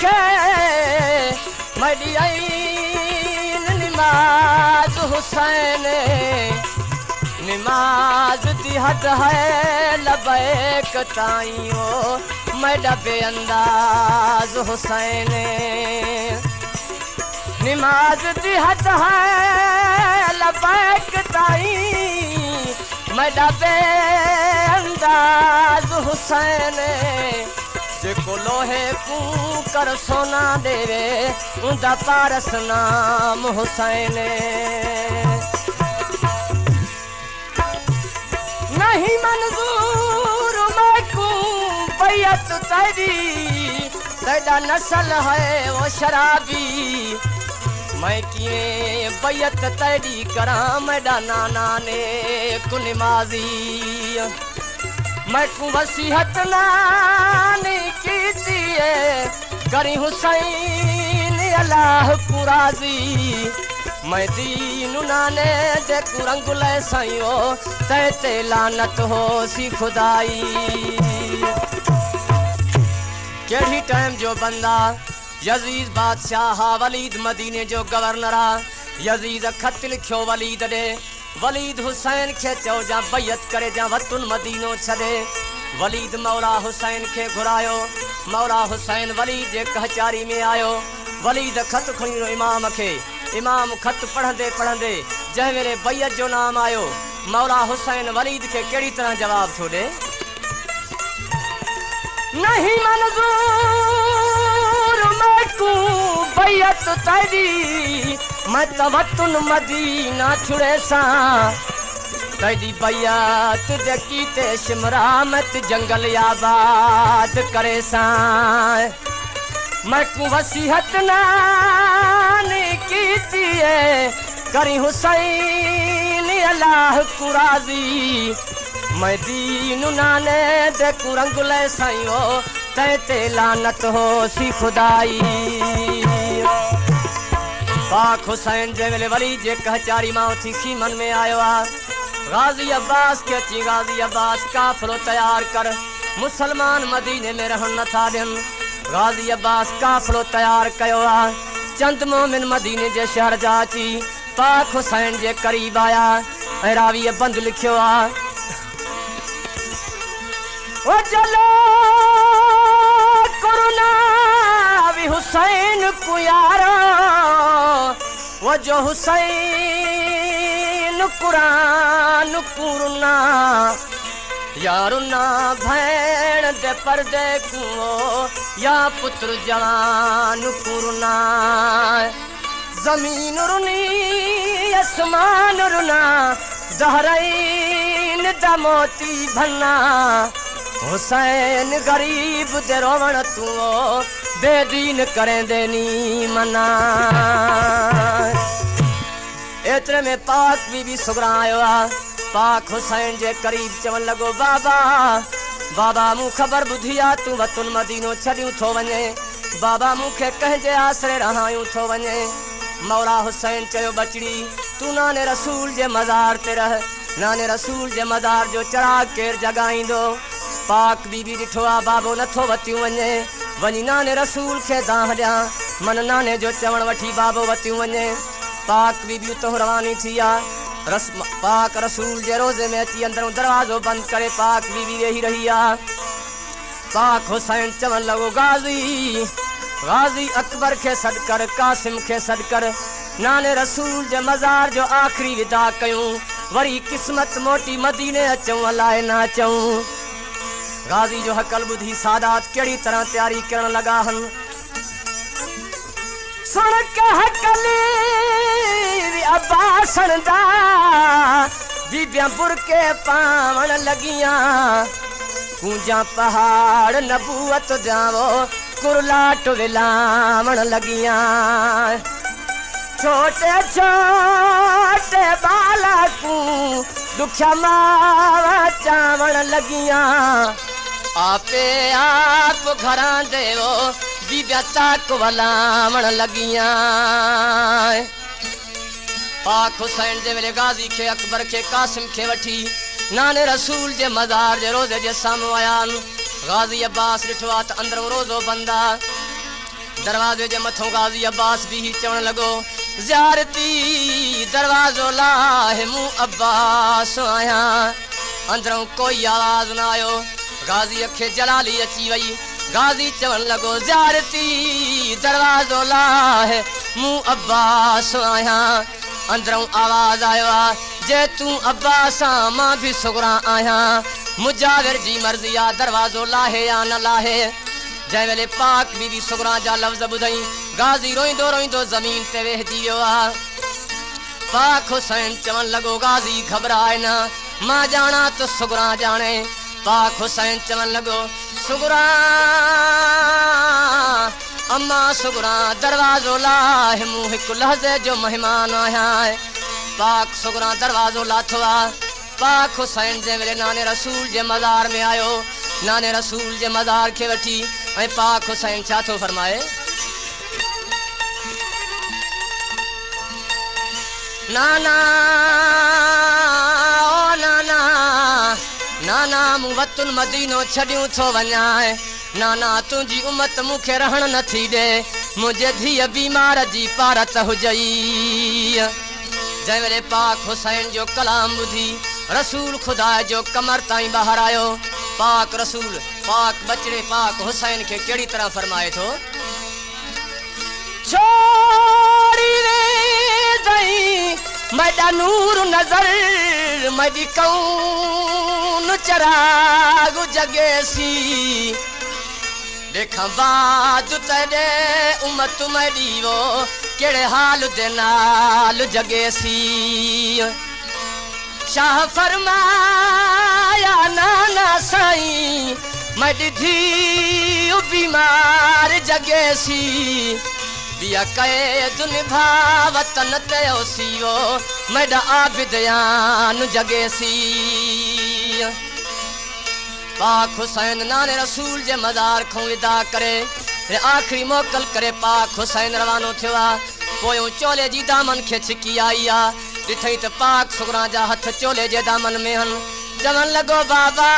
खे मडी आई नमाज हुसैन नमाज दी हद है लबैक ताइयो मैडा बेअंदाज हुसैन नमाज दी हद है लबैक ताई मैडा बेअंदाज हुसैन जेको लोहे को कर सोना देवे उनका पारस नाम हुसैन नहीं मंजूर मैं को बैयत तेरी तेरा नस्ल है वो शराबी मैं किए बैयत तेरी करा मैडा नाना ने कुनमाजी मैं को वसीहत नानी कीती करी हुसैन अल्लाह को राजी मैं दीन नाने दे कुरंगुल साइयो ते लानत हो सी खुदाई केड़ी टाइम जो बंदा यजीद बादशाह वलीद मदीने जो गवर्नर यजीद खत लिखो वलीद दे वलीद हुसैन के चो जा बैयत करे जा वतन मदीनो छड़े वलीद मौला हुसैन के घुरायो मौला हुसैन वलीद जे कहचारी में आयो वलीद खत खणी इमाम के इमाम खत पढ़ंदे पढ़ंदे जै मेरे बैयत जो नाम आयो मौला हुसैन वलीद के केड़ी तरह जवाब थो दे नहीं मंजूर मैं को बैयत तेरी मैं तवतुन मदीना छुड़े सा तेरी बैयत जकी ते शिमरा मत जंगल आबाद करे सा मैं को वसीहत नानी कीती करी हुसैन अल्लाह को राजी मैं दीन नाने दे कुरंगुल साइयो ते लानत हो सी खुदाई पाक हुसैन जे वेले वली जे कहचारी मां थी खीमन में आयो गाजी अब्बास के ची गाजी अब्बास काफिलो तैयार कर मुसलमान मदीने में रहन न था दिन गाजी अब्बास काफिलो तैयार कयो चंद मोमिन मदीने जे शहर जाची पाक हुसैन जे करीब आया रावी बंद लिखियो ओ चलो कोरोना भी हुसैन को यारो वो जो हुसैन कुरान कुरना यारुना भैन दे पर्दे को या पुत्र जवान कुरना जमीन रुनी आसमान रुना दहरैन दमोती भन्ना हुसैन गरीब दे रोवण तू बेदीन करें देनी मना एतरे में पाक बीबी सुगरा आयो पाक हुसैन जे करीब चवन लगो बाबा बाबा मु खबर बुधिया तू वतन मदीनो छड़ियो थो वने बाबा मुखे कहजे आसरे रहायूं थो वने मौला हुसैन चयो बचड़ी तू नाने रसूल जे मजार ते रह नाने रसूल जे मजार जो चढ़ा केर जगाईंदो पाक बीबी डिठो बाबो नथो वतियूं वने वनी नाने रसूल के दाह दिया मन नाने जो चवण वठी बाबो वतियूं वने पाक बीबी तो रवानी थी पाक रसूल जे रोजे में अची अंदरों दरवाजो बंद करे पाक बीबी वेही रही पाक हुसैन चवन लगो गाजी अकबर के सदकर कासिम के सदकर नाने रसूल जे मजार जो आखिरी विदा कयूं वरी किस्मत मोटी मदीने अचूं अलाए ना अचूं गाजी जो हकल बुधी सादात केड़ी तरह तैयारी करन लगा हन सुन के हकल अब्बासन दा बीबियां बुर के पावन लगियां कूंजा पहाड़ नबूवत जावो कुरलाट विलामण लगियां छोटे छोटे बाला को दुखिया मावा चावण लगियां आपे आप घरां देवो बीबिया ताक वलामण लगियां पाक हुसैन जे वेले गाजी के अकबर के कासिम के वठी नाने रसूल जे मजार जे रोजे जे सामू आया गाजी अब्बास डिठो त अंदर रोजो बंदा दरवाजे जे मथों गाज़ी अब्बास भी ही चवण लॻो ज़ियारती दरवाज़ो लाहे मूं अब्बास आहियां। अंदरों कोई आवाज़ न आयो। गाज़ी खे जलाली अची वई। गाज़ी चवण लॻो ज़ियारती दरवाज़ो लाहे मूं अब्बास आहियां। अंदरों आवाज़ आयो आहे जे तूं अब्बास मां भी सुगरा आहियां। मुजाविर जी मर्ज़ी आहे दरवाज़ो लाहे या न लाहे। जंहिं वेले पाक बीबी सुगरा जा लफ़्ज़ ॿुधई गाज़ी रोईंदो रोईंदो ज़मीन ते वेहिजी वियो आहे। पाक हुसैन चवण लॻो गाज़ी घबराए न, मां ॼाणा त सुगरा ॼाणे। पाक हुसैन चवण लॻो सुगरा अम्मा सुगरा दरवाज़ो लाहे मूं हिकु लहज़े जो महिमान आहियां। पाक सुगरा दरवाज़ो लाथो आहे। पाक हुसैन जंहिं वेले नाने रसूल जे मज़ार में आयो, नाने रसूल जे मज़ार खे वठी ऐं पाक हुसैन छा थो फरमाए नाना ओ नाना नाना मूं वतन मदीनो छॾियूं थो वञां। नाना तुंहिंजी उमत मूंखे रहण नथी ॾे। मुंहिंजे धीअ बीमार जी पारत हुजई। जंहिं वेले पाक हुसैन जो कलाम ॿुधी रसूल खुदा जो कमर ताईं ॿाहिरि आयो। पाक रसूल पाक बचड़े पाक हुसैन खे कहिड़ी तरह फरमाए थो छोड़ी वेंदई मैडा नूर नज़र मदी कौन चराग जगेसी देखा बाद तेरे उमत मदी वो केड़े हाल दे नाल जगेसी। शाह फरमाया नाना साईं मदी थी बीमार जगेसी दिया कैद निभा वतन ते ओसियो मैडा आबिदयान जगेसी। पाक हुसैन नाने रसूल जे मज़ार खां विदा करे आखिरी मोकल करे पाक हुसैन रवानो थियो आहे। पोयों चोले जी दामन खे छिकी आई आहे। ॾिठई त पाक सुगरा जा हथ चोले जे दामन में हन। चवण लॻो बाबा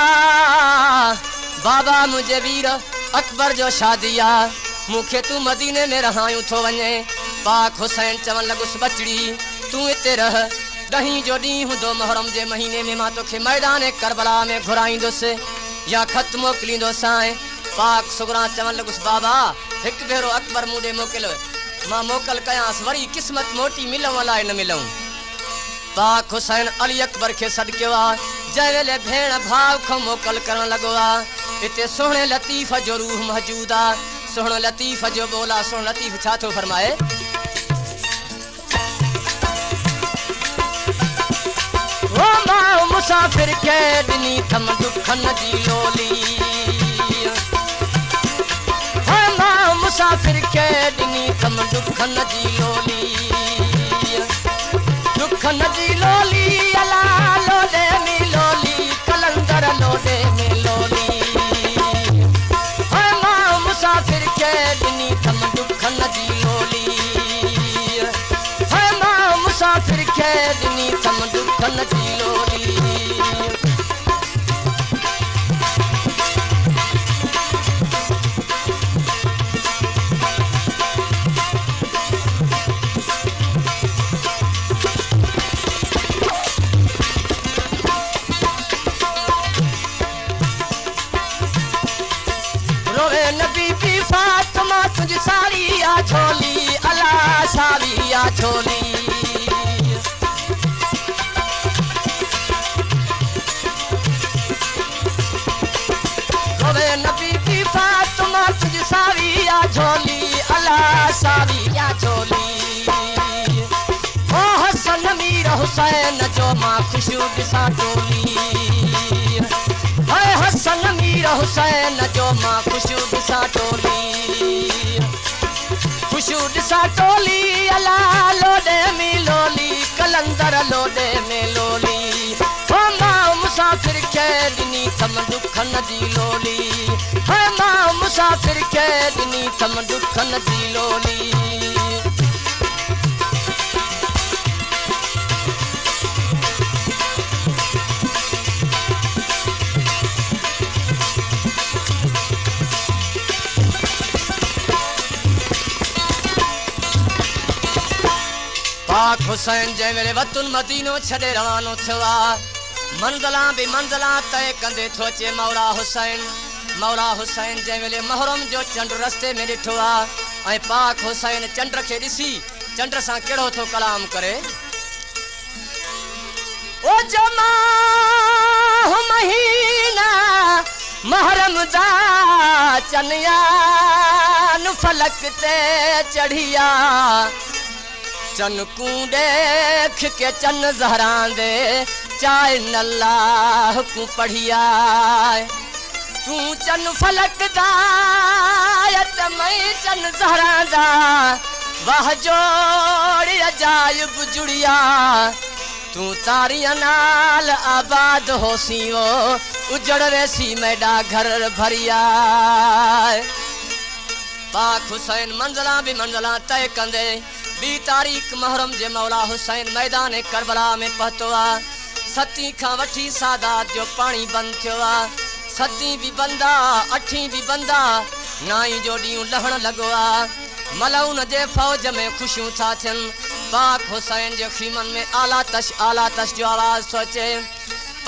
बाबा मुंहिंजे वीर अकबर जो शादी आहे, मूंखे तूं मदीने में रहायूं थो वञे। पाक हुसैन चवण लॻुसि बचड़ी तूं हिते रह। 10 जो ॾींहुं हूंदो मुहर्रम जे महीने में मां तोखे मैदान करबला में घुराईंदुसि या ख़त मोकिलींदोसांइ। पाक सुगरा चवण लॻुसि बाबा हिकु भेरो अकबर मूं ॾे मोकिल, मां मोकल कयांसि वरी क़िस्मत मोटी मिलूं अलाए न मिलूं। पाक हुसैन अली अकबर खे सॾु कयो आहे। जंहिं वेले भेण भाउ खां मोकल करणु लॻो आहे। हिते सुहिणे लतीफ़ जो रूह मौजूदु आहे। सुहिणो लतीफ़ जो ॿोला सुहिणो लतीफ़ छा थो फरमाए ओ मां मुसाफ़िर खे ॾिनी थम दुखनि जी लोली। ओ मां मुसाफ़िर खे ॾिनी थम दुखनि जी लोली। दुखनि जी लोली अला लोॾे में लोली कलंदर लोॾे में लोली। मुसाफिर के ॾिनी थम दुखनि जी लोली। मां मुसाफ़िर खे ॾिनी थम दुखनि जी लोली। तुझी साड़ी आ छोली अला साड़ी आ छोली। रोवे नबी की फातिमा तुझी साड़ी आ झोली अला साड़ी आ झोली। ओ हसन मीर हुसैन जो मां खुशू ॾिसां टोली। हसन मीर हुसैन जो मां खुशू ॾिसां टोली। खुशू ॾिसां टोली अला लोॾे में लोली कलंदर लोॾे में लोली। ओ मां मुसाफ़िर खे ॾिनी थम दुखनि जी लोली। मां मुसाफ़िर खे ॾिनी थम दुखनि जी लोली। पाक हुसैन जंहिं वेले वतन मदीनो छॾे रवानो थियो आहे मंज़िला बि मंज़िला तय कंदे थो अचे मौला हुसैन जंहिं वेले मुहर्रम जो चंड रस्ते में ॾिठो आहे ऐं पाक हुसैन चंड खे ॾिसी चंड सां कहिड़ो थो कलाम करे ओ जमा महीना मुहर्रम दा चनियान फलक ते चढ़िया चन कू देख के चन ज़हरांदे चाहे नल्लाह को पढ़िया तू चन फलक दा मैं चन ज़हरांदा वाह जोड़ी अजायब जुड़िया तू तारिया नाल आबाद होसी वो उजड़ वेसी मैडा घर भरिया पाक हुसैन मंज़िला भी मंज़िला तय कंदे 2 तारीख़ मुहर्रम जे मौला हुसैन मैदान करबला में पहुतो आ 7 खां वठी सादात जो पानी बंद थियो आ 7 भी बंदा 8 भी बंदा 9 जो ॾींहुं लहण लॻो आ मलउन जे फौज में खुशियूं था थियनि पाक हुसैन जे खीमन में आला तश जो आवाज़ थो अचे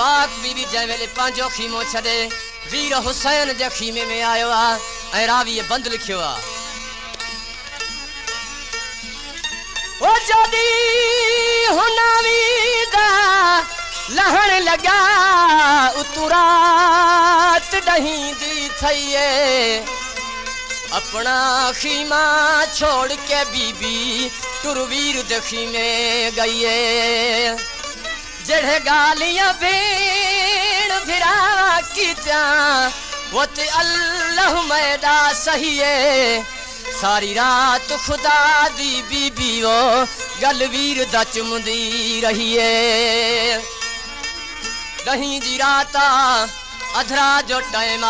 पाक बीबी जंहिं वेले पंहिंजो खीमो छॾे वीर हुसैन जे खीमे में आयो आहे ऐं रावीअ बंदि लिखियो आहे ओ जदी हुनावीदा लहण लगा उतरात दहींदी थईए अपना खीमा छोड़ के बीबी तुरवीर दखी में गईए जड़े गालियां भेड़ भिरा की वो ते अल्लाह मैदा सही है सारी रात खुदा दी बीबी वो गलवीर दा चुमदी रही है दही जी रात अधरा जो टाइम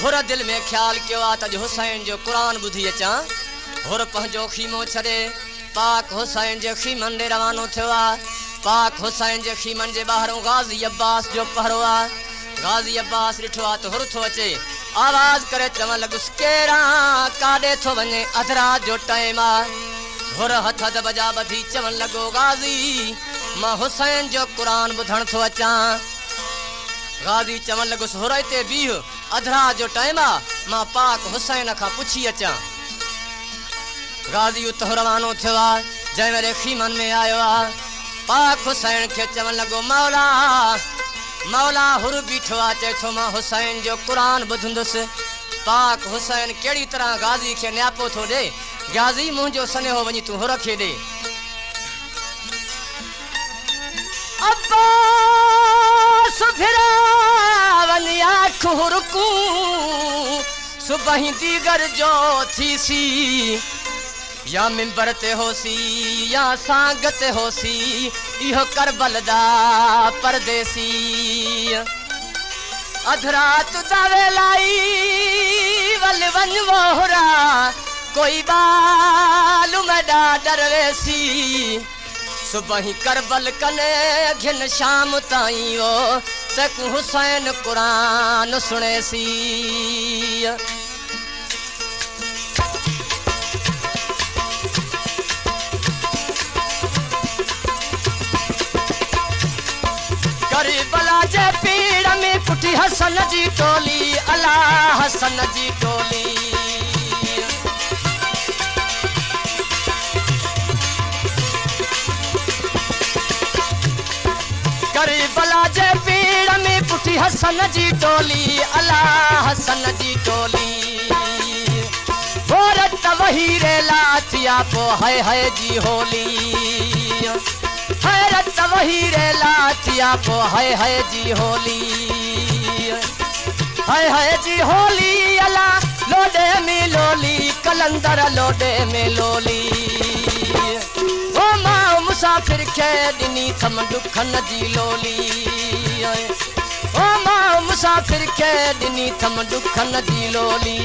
हुर दिल में ख्याल कियो आ त हुसैन जो कुरान बुधी अचा हुर पंहिंजो खीमो छॾे पाक हुसैन जे खीमन ॾे रवानो थियो आहे पाक हुसैन जे खीमन जे ॿाहिरों गाज़ी अब्बास जो पहरो आहे गाज़ी अब्बास ॾिठो आहे त हुर थो अचे आवाज़ करे चवण लॻुसि केरा काॾे थो वञे अधरा जो टाइम आहे हुर हथ बजा ॿधी चवण लॻो गाज़ी मां हुसैन जो कुरान ॿुधण थो अचां गाज़ी चवण लॻुसि हुर हिते बीह अधरा जो टाइम आहे मां पाक हुसैन खां पुछी अचां गाज़ी उतो रवानो थियो आहे जंहिं वेले खीमन में आयो आहे पाक हुसैन खे चवण लॻो मौला हुर बीठो आहे चए थो मां हुसैन जो कुरान ॿुधंदुसि पाक हुसैन कहिड़ी तरह गाज़ी खे न्यापो थो ॾे गाज़ी मुंहिंजो सनेहो वञी तूं हुर खे ॾे अब्बास फिरा वञी आँख हुरकू सुबह दीगर जो थी सी या मिंबर ते होसी या सांग ते होसी इहो करबल दा परदेसी अधरात दा वेलाई वल वन वोहरा कोई बालू मैडा डरवेसी सुबह करबल कने घिन शाम ताई वो तक हुसैन कुरान सुनेसी करबला जे पीड़ में पुठी हसन जी टोली अल्लाह हसन जी टोली करबला जे पीड़ में पुठी हसन जी टोली अल्लाह हसन जी टोली औरत वही रे लाथिया पो है जी होली हैरत वही रे लाथिया पो है जी होली है जी होली अला लोडे में लोली कलंदर लोडे में लोली ओ मां मुसाफिर खे ॾिनी थम दुखन जी लोली ओ मां मुसाफिर खे ॾिनी थम दुखन जी लोली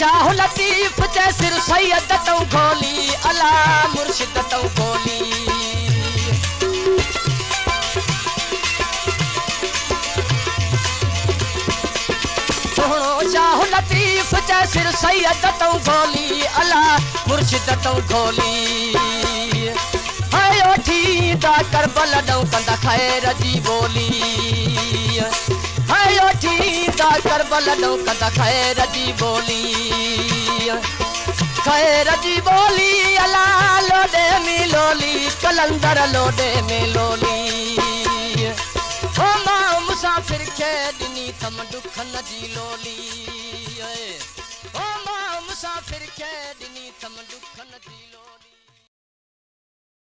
शाह लतीफ जय सिर सैयद तू खोली अला मुर्शिद तू खोली शाह लतीफ जय सिर सैयद तू खोली अला मुर्शिद तू खोली हाय ओठी दा करबल दऊ कंदा खैर जी बोली हाय ओठी दा करबल दऊ कंदा खैर जी बोली अला लोडे मिलोली कलंदर लोडे मिलोली ओ मां मुसाफिर खे दिनी थम दुख न जी लोली ओ मां मुसाफिर खे दिनी थम दुख न जी लोली।